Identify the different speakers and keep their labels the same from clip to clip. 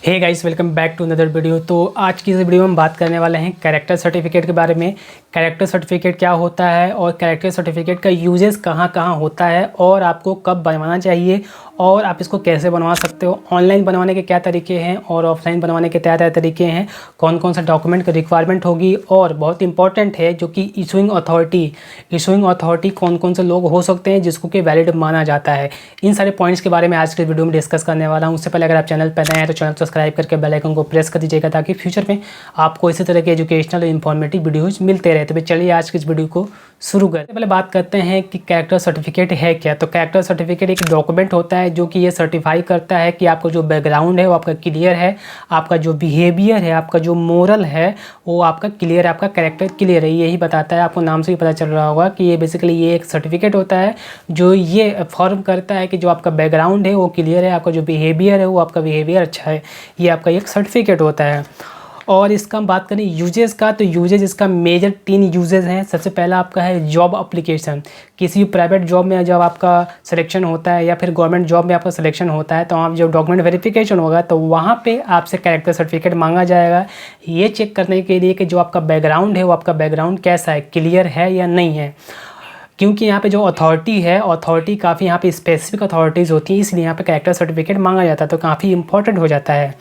Speaker 1: Hey guys, welcome back to another video. तो आज की इस वीडियो में हम बात करने वाले हैं कैरेक्टर सर्टिफिकेट के बारे में। कैरेक्टर सर्टिफिकेट क्या होता है और कैरेक्टर सर्टिफिकेट का यूजेस कहाँ कहाँ होता है और आपको कब बनवाना चाहिए और आप इसको कैसे बनवा सकते हो। ऑनलाइन बनवाने के क्या तरीके हैं और ऑफलाइन बनवाने के क्या क्या तरीके हैं, कौन कौन सा डॉक्यूमेंट की रिक्वायरमेंट होगी, और बहुत इंपॉर्टेंट है जो कि इशूइंग अथॉरिटी कौन कौन से लोग हो सकते हैं जिसको कि वैलिड माना जाता है। इन सारे पॉइंट्स के बारे में आज के वीडियो में डिस्कस करने वाला हूँ। उससे पहले अगर आप चैनल पर नए हैं तो चैनल सब्सक्राइब करके बेल आइकन को प्रेस कर दीजिएगा ताकि फ्यूचर में आपको इसी तरह के एजुकेशनल और इन्फॉर्मेटिव वीडियोज मिलते रहे। तो चलिए आज की इस वीडियो को शुरू करते। पहले बात करते हैं कि कैरेक्टर सर्टिफिकेट है क्या। तो कैरेक्टर सर्टिफिकेट एक डॉक्यूमेंट होता है जो कि ये सर्टिफाई करता है कि आपका जो बैकग्राउंड है वो आपका क्लियर है, आपका जो बिहेवियर है, आपका जो मोरल है वो आपका क्लियर है, आपका कैरेक्टर क्लियर है। यही बताता है। आपको नाम से ही पता चल रहा होगा कि ये बेसिकली ये एक सर्टिफिकेट होता है जो ये फॉर्म करता है कि जो आपका बैकग्राउंड है वो क्लियर है, आपका जो बिहेवियर है वो आपका बिहेवियर अच्छा है। ये आपका एक सर्टिफिकेट होता है। और इसका हम बात करें यूजेस का, तो यूजेस इसका मेजर 3 यूजेस हैं। सबसे पहला आपका है जॉब एप्लीकेशन। किसी प्राइवेट जॉब में जब आपका सिलेक्शन होता है या फिर गवर्नमेंट जॉब में आपका सिलेक्शन होता है तो आप जब डॉक्यूमेंट वेरिफिकेशन होगा तो वहाँ पे आपसे कैरेक्टर सर्टिफिकेट मांगा जाएगा, ये चेक करने के लिए कि जो आपका बैकग्राउंड है वो आपका बैकग्राउंड कैसा है, क्लियर है या नहीं है। क्योंकि यहाँ पे जो अथॉरिटी है, अथॉरिटी काफ़ी यहाँ पे स्पेसिफिक अथॉरिटीज़ होती हैं, इसलिए यहाँ पे कैरेक्टर सर्टिफिकेट मांगा जाता है, तो काफ़ी इंपॉर्टेंट हो जाता है।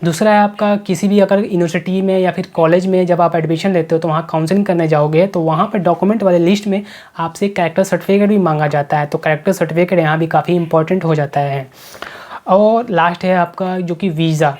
Speaker 1: दूसरा है आपका किसी भी अगर यूनिवर्सिटी में या फिर कॉलेज में जब आप एडमिशन लेते हो तो वहाँ काउंसलिंग करने जाओगे तो वहाँ पर डॉक्यूमेंट वाले लिस्ट में आपसे कैरेक्टर सर्टिफिकेट भी मांगा जाता है, तो कैरेक्टर सर्टिफिकेट यहाँ भी काफ़ी इंपॉर्टेंट हो जाता है। और लास्ट है आपका जो कि वीज़ा।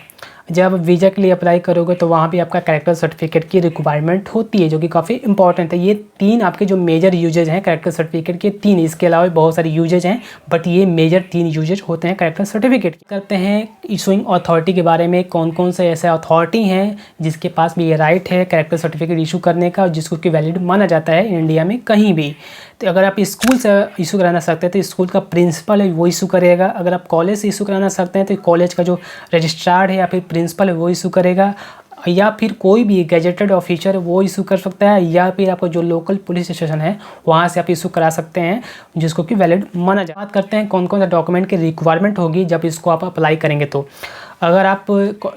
Speaker 1: जब वीज़ा के लिए अप्लाई करोगे तो वहाँ भी आपका कैरेक्टर सर्टिफिकेट की रिक्वायरमेंट होती है जो कि काफ़ी इंपॉर्टेंट है। ये 3 आपके जो मेजर यूजेज हैं कैरेक्टर सर्टिफिकेट के 3, इसके अलावा भी बहुत सारे यूजेज हैं बट ये मेजर 3 यूजेज होते हैं कैरेक्टर सर्टिफिकेट। करते हैं इशूइंग अथॉरिटी के बारे में, कौन कौन से ऐसे अथॉरिटी हैं जिसके पास भी ये राइट है कैरेक्टर सर्टिफिकेट इशू करने का और जिसको कि वैलिड माना जाता है इंडिया में कहीं भी। तो अगर आप स्कूल से इशू कराना सकते हैं तो स्कूल का प्रिंसिपल है वो इशू करेगा। अगर आप कॉलेज से इशू कराना सकते हैं तो कॉलेज का जो रजिस्ट्रार है या फिर प्रिंसिपल है वो इशू करेगा, या फिर कोई भी गैजेटेड ऑफिसर है वो इशू कर सकता है, या फिर आपका जो लोकल पुलिस स्टेशन है वहाँ से आप इशू करा सकते हैं जिसको कि वैलिड माना जाए। बात करते हैं कौन कौन सा डॉक्यूमेंट की रिक्वायरमेंट होगी जब इसको आप अप्लाई करेंगे। तो अगर आप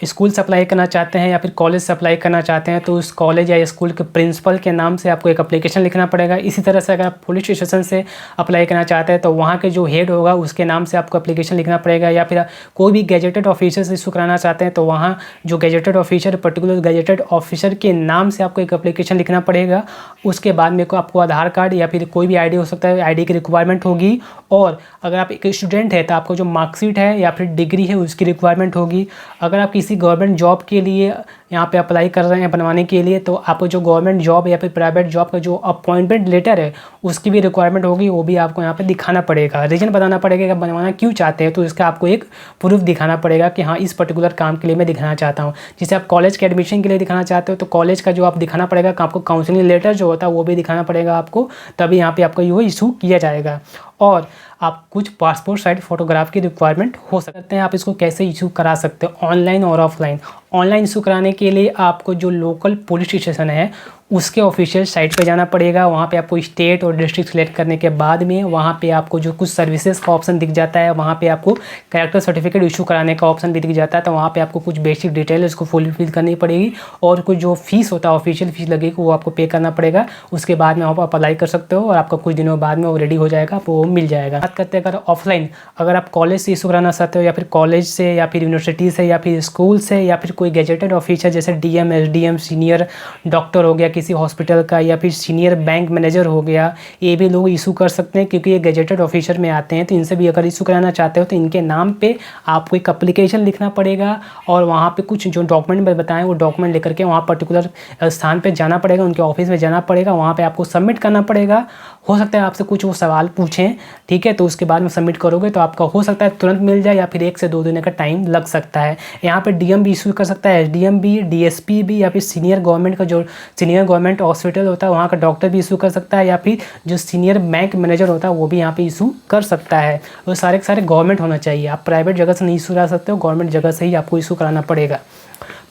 Speaker 1: स्कूल से अप्लाई करना चाहते हैं या फिर कॉलेज से अप्लाई करना चाहते हैं तो उस कॉलेज या स्कूल के प्रिंसिपल के नाम से आपको एक एप्लीकेशन लिखना पड़ेगा। इसी तरह से अगर आप पुलिस स्टेशन से अप्लाई करना चाहते हैं तो वहाँ के जो हेड होगा उसके नाम से आपको एप्लीकेशन लिखना पड़ेगा, या फिर कोई भी गैजेटेड ऑफिसर से इशू कराना चाहते हैं तो वहाँ जो gazetted officer, particular gazetted officer के नाम से आपको एक एप्लीकेशन लिखना पड़ेगा। उसके बाद में को आपको आधार कार्ड या फिर कोई भी आईडी हो सकता है, आईडी की रिक्वायरमेंट होगी। और अगर आप एक स्टूडेंट है तो आपको जो मार्कशीट है या फिर डिग्री है उसकी रिक्वायरमेंट होगी। अगर आप किसी गवर्नमेंट जॉब के लिए यहाँ पे अप्लाई कर रहे हैं बनवाने के लिए तो आपको जो गवर्नमेंट जॉब या फिर प्राइवेट जॉब का जो अपॉइंटमेंट लेटर है उसकी भी रिक्वायरमेंट होगी, वो भी आपको यहाँ पे दिखाना पड़ेगा। रीज़न बताना पड़ेगा कि बनवाना क्यों चाहते हैं, तो इसका आपको एक प्रूफ दिखाना पड़ेगा कि हाँ इस पर्टिकुलर काम के लिए मैं दिखाना चाहता हूँ। जैसे आप कॉलेज के एडमिशन के लिए दिखाना चाहते हो तो कॉलेज का जो आप दिखाना पड़ेगा कि आपको काउंसलिंग लेटर जो होता है वो भी दिखाना पड़ेगा आपको, तभी यहाँ पर आपका ये इशू किया जाएगा। और आप कुछ पासपोर्ट साइज फ़ोटोग्राफ की रिक्वायरमेंट हो सकते हैं। आप इसको कैसे इशू करा सकते हो, ऑनलाइन और ऑफलाइन। ऑनलाइन इशू कराने के लिए आपको जो लोकल पुलिस स्टेशन है उसके ऑफिशियल साइट पे जाना पड़ेगा। वहाँ पे आपको स्टेट और डिस्ट्रिक्ट सेलेक्ट करने के बाद में वहाँ पे आपको जो कुछ सर्विसेज का ऑप्शन दिख जाता है, वहाँ पे आपको कैरेक्टर सर्टिफिकेट इशू कराने का ऑप्शन भी दिख जाता है। तो वहाँ पे आपको कुछ बेसिक डिटेल उसको फुलफिल करनी पड़ेगी और कुछ जो फीस होता है ऑफिशियल फीस लगेगी वो आपको पे करना पड़ेगा। उसके बाद में आप अप्लाई कर सकते हो और आपका कुछ दिनों बाद में वो रेडी हो जाएगा, आपको वो मिल जाएगा। बात करते हैं अगर ऑफलाइन, अगर आप कॉलेज से इशू कराना चाहते हो या फिर कॉलेज से या फिर यूनिवर्सिटी से या फिर स्कूल से या फिर कोई गैजेटेड ऑफिसर जैसे डीएम, एसडीएम, सीनियर डॉक्टर हो गया किसी हॉस्पिटल का, या फिर सीनियर बैंक मैनेजर हो गया, ये भी लोग इशू कर सकते हैं क्योंकि ये गैजेटेड ऑफिसर में आते हैं। तो इनसे भी अगर इशू कराना चाहते हो तो इनके नाम पे आपको एक एप्लीकेशन लिखना पड़ेगा और वहाँ पे कुछ जो डॉक्यूमेंट मैं बताएं वो डॉक्यूमेंट लेकर के वहाँ पर्टिकुलर स्थान पे जाना पड़ेगा, उनके ऑफिस में जाना पड़ेगा, वहाँ पे आपको सबमिट करना पड़ेगा। हो सकता है आपसे कुछ वो सवाल पूछें, ठीक है, तो उसके बाद में सबमिट करोगे तो आपका हो सकता है तुरंत मिल जाए या फिर 1 से 2 दिन का टाइम लग सकता है। यहाँ पे डीएम भी इशू कर सकता है, एसडीएम भी, डीएसपी भी, या फिर सीनियर गवर्नमेंट का जो सीनियर गवर्नमेंट हॉस्पिटल होता है वहाँ का डॉक्टर भी इशू कर सकता है, या फिर जो सीनियर बैंक मैनेजर होता है वो भी यहाँ पे इशू कर सकता है। वो सारे के सारे गवर्नमेंट होना चाहिए, आप प्राइवेट जगह से नहीं इशू करा सकते हो, गवर्नमेंट जगह से ही आपको इशू कराना पड़ेगा।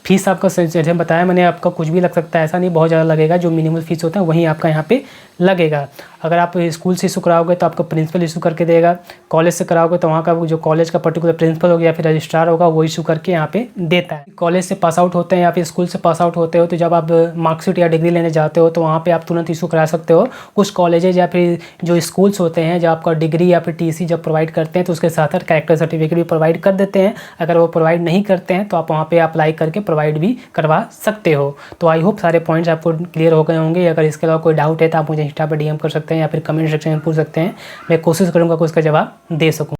Speaker 1: फीस आपका जैसे बताया मैंने, आपका कुछ भी लग सकता है, ऐसा नहीं बहुत ज़्यादा लगेगा। जो मिनिमल फीस होता है वहीं आपका यहाँ पे लगेगा। अगर आप स्कूल से इशू कराओगे तो आपका प्रिंसिपल इशू करके देगा, कॉलेज से कराओगे तो वहाँ का जो कॉलेज का पर्टिकुलर प्रिंसिपल होगा या फिर रजिस्ट्रार होगा वो इशू करके यहाँ पे देता है। कॉलेज से पास आउट होते हैं या फिर स्कूल से पास आउट होते हो तो जब आप मार्कशीट या डिग्री लेने जाते हो तो वहाँ पे आप तुरंत इशू करा सकते हो। कुछ कॉलेजेज या फिर जो स्कूल्स होते हैं जब आपका डिग्री या फिर टीसी जब प्रोवाइड करते हैं तो उसके साथ साथ कैरेक्टर सर्टिफिकेट भी प्रोवाइड कर देते हैं। अगर वो प्रोवाइड नहीं करते हैं तो आप वहाँ पे अप्लाई करके प्रोवाइड भी करवा सकते हो। तो आई होप सारे पॉइंट्स आपको क्लियर हो गए होंगे। अगर इसके अलावा कोई डाउट है तो आप मुझे इंस्टा पर DM कर सकते हैं या फिर कमेंट सेक्शन में पूछ सकते हैं। मैं कोशिश करूँगा कि उसका जवाब दे सकूँ।